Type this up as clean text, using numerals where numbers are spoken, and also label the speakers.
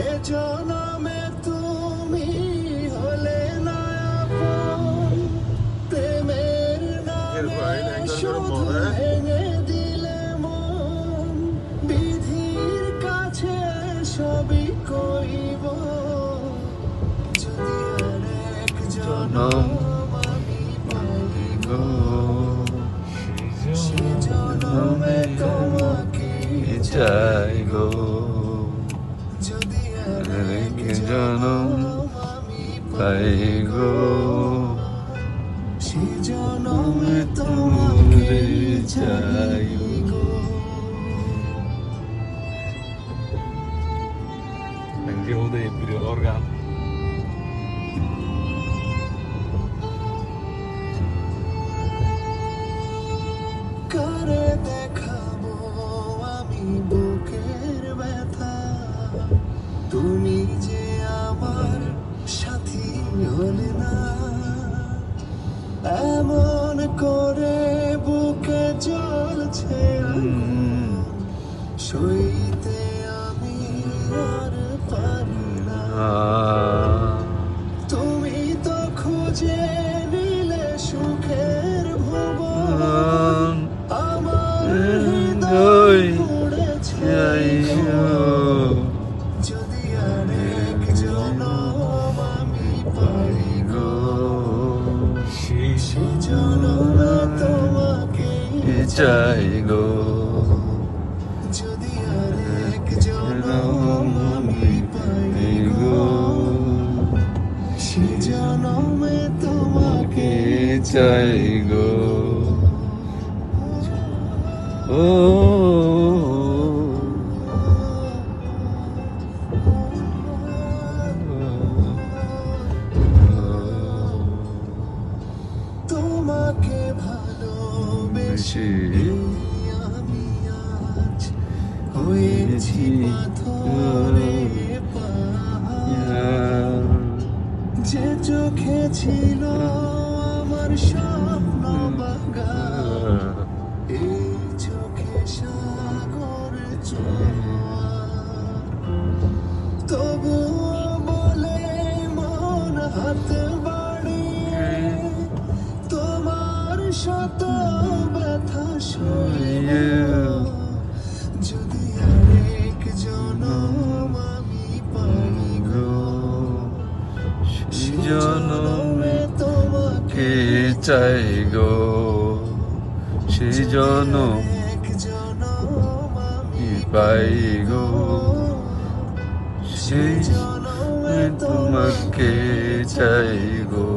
Speaker 1: এ জনমে তুমি হলে না আপন, প্রেমের নামে শুধু ভেঙে দিলে মন। বিধির কাছে সবই কইব, যদি আরেক জনম আমি পাই গো, সে জনমে তোমাকে চাই গো। যদি আরেক জনম আমি পাই গো, সে জনমে তোমাকে চাই গো।
Speaker 2: Nagdihoda je pri orgán.
Speaker 1: কারে দেখাবো আমি বুকের ব্যথা, তুমি যে আমার সাথী হলে না। এমন করে বুকে জ্বলছে আগুন, সইতে আমি আর পারি না। তুমি তো খুঁজে নিলে সুখের ভুবন, আমার হৃদয় পুড়েছে গো। যদি আরেক জনম আমি পাই গো, সে জনমে তোমাকে চাই গো। যদি আরেক জনম আমি পাই গো, সে জনমে তোমাকে চাই গো। ও তোমাকে ভালোবেসে আমি আজ হয়েছি পাথরে পাহাড়। যে চোখে ছিল আমার স্বপ্ন বাগান, এই চোখে সাগর জোয়ার। তবুও বলে মন হাত বাড়িয়ে তোমার শত ব্যথা সইয়ে। যদি আরেক জনম আমি পাই গো, সে জনমে তোমাকে চাই গো। সে জনম এক জনম আমি পাই গো, সে জনমে তোমাকে চাই গো।